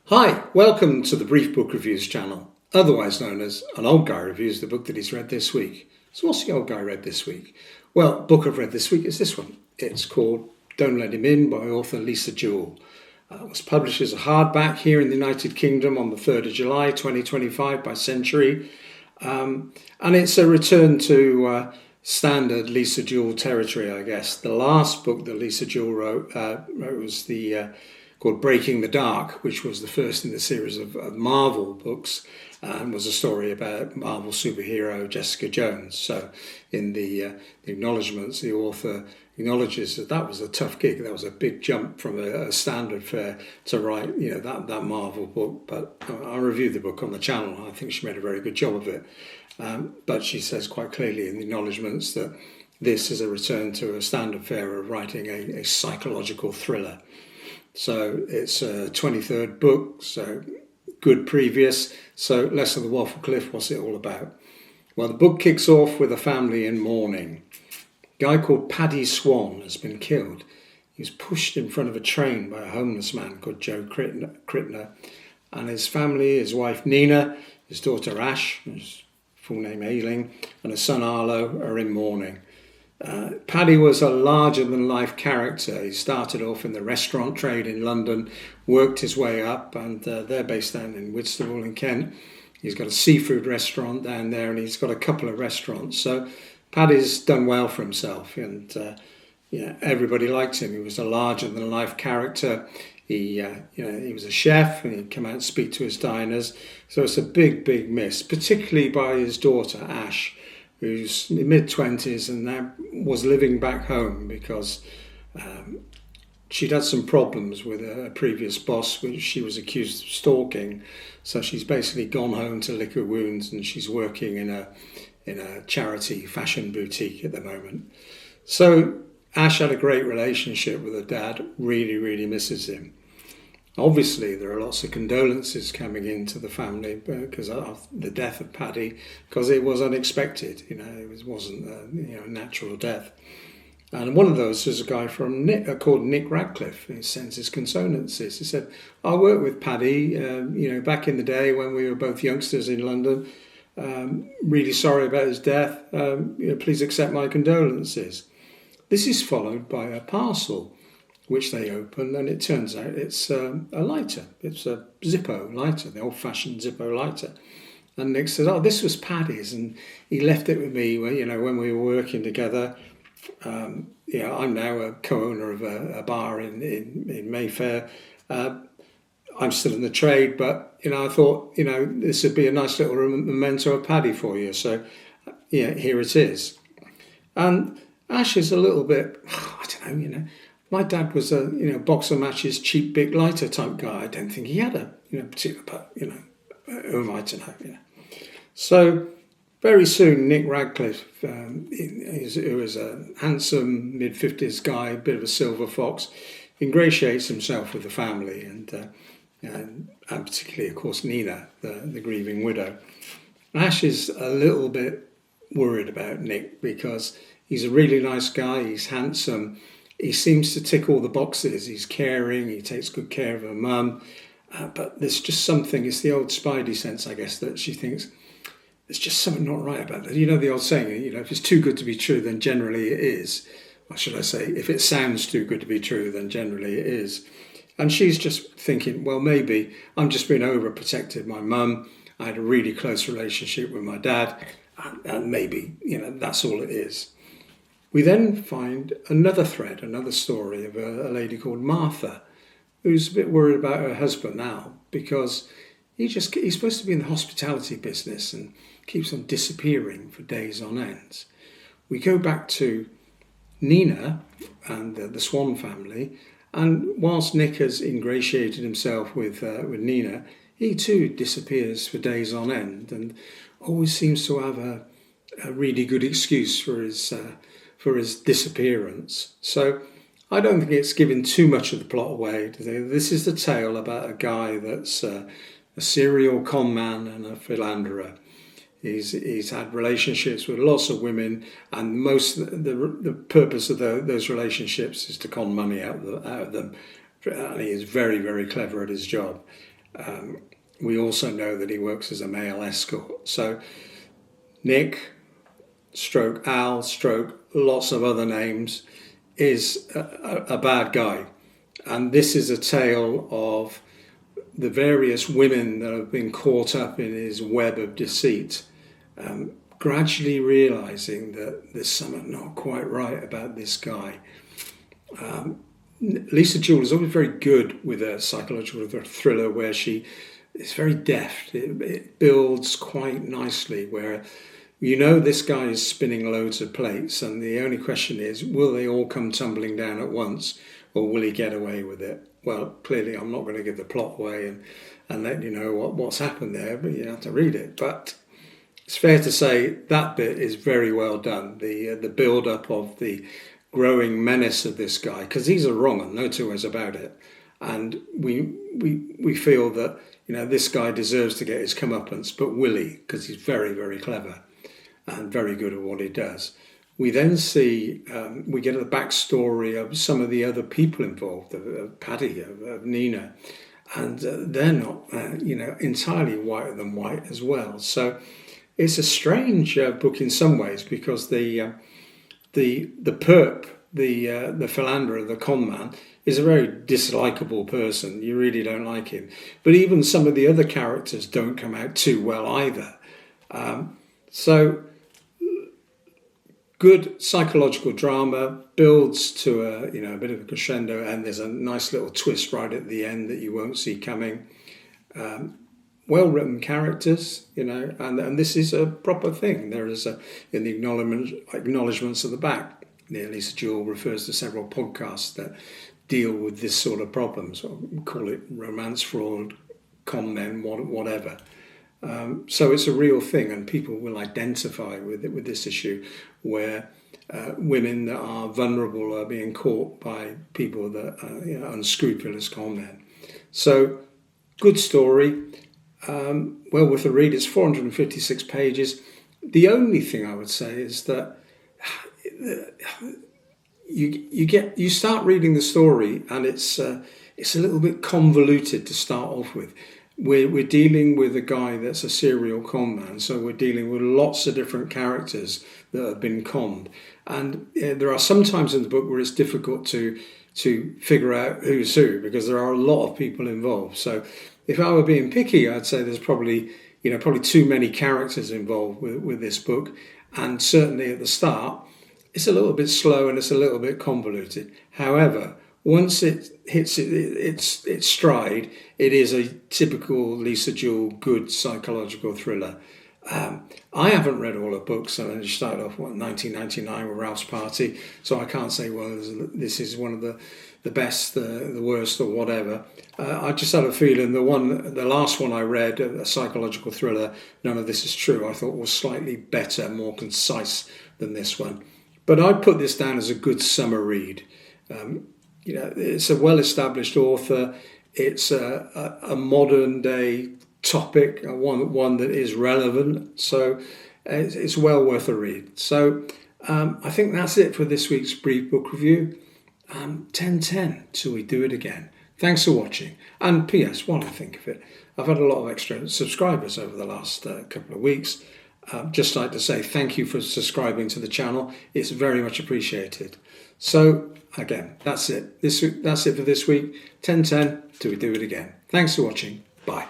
Hi, welcome to the Brief Book Reviews channel, otherwise known as An Old Guy Reviews the book that he's read this week. So what's the old guy read this week? Well, book I've read this week is this one. It's called Don't Let Him In by author Lisa Jewell. It was published as a hardback here in the United Kingdom on the 3rd of July 2025 by Century. And it's a return to standard Lisa Jewell territory, I guess. The last book that Lisa Jewell wrote was called Breaking the Dark, which was the first in the series of Marvel books, and was a story about Marvel superhero Jessica Jones. So in the acknowledgements, the author acknowledges that was a tough gig. That was a big jump from a standard fare to write, that Marvel book. But I reviewed the book on the channel. I think she made a very good job of it. But she says quite clearly in the acknowledgements that this is a return to a standard fare of writing a psychological thriller. So it's a 23rd book, so good previous. So less of the waffle cliff, what's it all about? Well, the book kicks off with a family in mourning. A guy called Paddy Swann has been killed. He was pushed in front of a train by a homeless man called Joe Crittner. And his family, his wife Nina, his daughter Ash, his full name Ailing, and his son Arlo are in mourning. Paddy was a larger-than-life character. He started off in the restaurant trade in London, worked his way up, and they're based down in Whitstable in Kent. He's got a seafood restaurant down there, and he's got a couple of restaurants. So Paddy's done well for himself, and everybody liked him. He was a larger-than-life character. He was a chef, and he'd come out and speak to his diners. So it's a big, big miss, particularly by his daughter Ash, who's in mid-20s and now was living back home because she'd had some problems with a previous boss, which she was accused of stalking. So she's basically gone home to lick her wounds, and she's working in a charity fashion boutique at the moment. So Ash had a great relationship with her dad, really, really misses him. Obviously, there are lots of condolences coming into the family because of the death of Paddy, because it was unexpected. It wasn't a natural death. And one of those was a guy called Nick Radcliffe. He sends his condolences. He said, "I worked with Paddy, back in the day when we were both youngsters in London. Really sorry about his death. Please accept my condolences." This is followed by a parcel, which they open, and it turns out it's a lighter. It's a Zippo lighter, the old-fashioned Zippo lighter. And Nick says, "Oh, this was Paddy's, and he left it with me when we were working together. I'm now a co-owner of a bar in Mayfair. I'm still in the trade, but I thought this would be a nice little memento of Paddy for you. So here it is." And Ash is a little bit, I don't know. My dad was a boxer matches, cheap big lighter type guy. I don't think he had a particular, but who am I to know? So very soon, Nick Radcliffe, who is a handsome mid-50s guy, a bit of a silver fox, ingratiates himself with the family, and particularly, of course, Nina, the grieving widow. Ash is a little bit worried about Nick because he's a really nice guy. He's handsome. He seems to tick all the boxes. He's caring. He takes good care of her mum. But there's just something, it's the old spidey sense, I guess, that she thinks there's just something not right about that. The old saying, if it's too good to be true, then generally it is. Or should I say, if it sounds too good to be true, then generally it is. And she's just thinking, well, maybe I'm just being overprotective. My mum, I had a really close relationship with my dad, and maybe, that's all it is. We then find another thread, another story of a lady called Martha, who's a bit worried about her husband now because he's supposed to be in the hospitality business and keeps on disappearing for days on end. We go back to Nina and the Swann family, and whilst Nick has ingratiated himself with Nina, he too disappears for days on end and always seems to have a really good excuse for his disappearance. So I don't think it's giving too much of the plot away. This is the tale about a guy that's a serial con man and a philanderer. He's had relationships with lots of women, and the purpose of those relationships is to con money out of them. And he is very, very clever at his job. We also know that he works as a male escort. So Nick, stroke Al, stroke lots of other names, is a bad guy. And this is a tale of the various women that have been caught up in his web of deceit, gradually realising that there's something not quite right about this guy. Lisa Jewell is always very good with a psychological thriller where she is very deft. It builds quite nicely where you know this guy is spinning loads of plates, and the only question is, will they all come tumbling down at once, or will he get away with it? Well, clearly I'm not going to give the plot away and let you know what's happened there, but you have to read it. But it's fair to say that bit is very well done. The build-up of the growing menace of this guy, because he's a wrong one, no two ways about it. And we feel that, you know, this guy deserves to get his comeuppance, but will he? Because he's very, very clever and very good at what he does. We then see, we get a backstory of some of the other people involved, of Paddy, of Nina, and they're not, entirely whiter than white as well. So it's a strange book in some ways, because the perp, the philanderer, the con man, is a very dislikable person. You really don't like him. But even some of the other characters don't come out too well either. So good psychological drama, builds to a bit of a crescendo, and there's a nice little twist right at the end that you won't see coming. Well-written characters, and this is a proper thing. There is in the acknowledgements at the back, Lisa Jewell refers to several podcasts that deal with this sort of problems, or call it romance fraud, con men, whatever. So it's a real thing, and people will identify with this issue where women that are vulnerable are being caught by people that are unscrupulous con men. So good story, well worth a read. It's 456 pages. The only thing I would say is that you start reading the story, and it's a little bit convoluted to start off with. We're dealing with a guy that's a serial con man, so we're dealing with lots of different characters that have been conned, and there are some times in the book where it's difficult to figure out who's who, because there are a lot of people involved. So if I were being picky, I'd say there's probably too many characters involved with this book, and certainly at the start it's a little bit slow and it's a little bit convoluted. However, once it hits its stride, it is a typical Lisa Jewell good psychological thriller. I haven't read all her books. I only started off 1999 with Ralph's Party, so I can't say, well, this is one of the best, the worst, or whatever. I just had a feeling the last one I read, a psychological thriller, None of This Is True, I thought was slightly better, more concise than this one. But I'd put this down as a good summer read. It's a well-established author. It's a modern-day topic, one that is relevant. So it's well worth a read. So I think that's it for this week's brief book review. 10/10 till we do it again. Thanks for watching. And P.S., while I think of it, I've had a lot of extra subscribers over the last couple of weeks. Just like to say thank you for subscribing to the channel. It's very much appreciated. So again, that's it. That's it for this week. 10/10 till we do it again. Thanks for watching. Bye.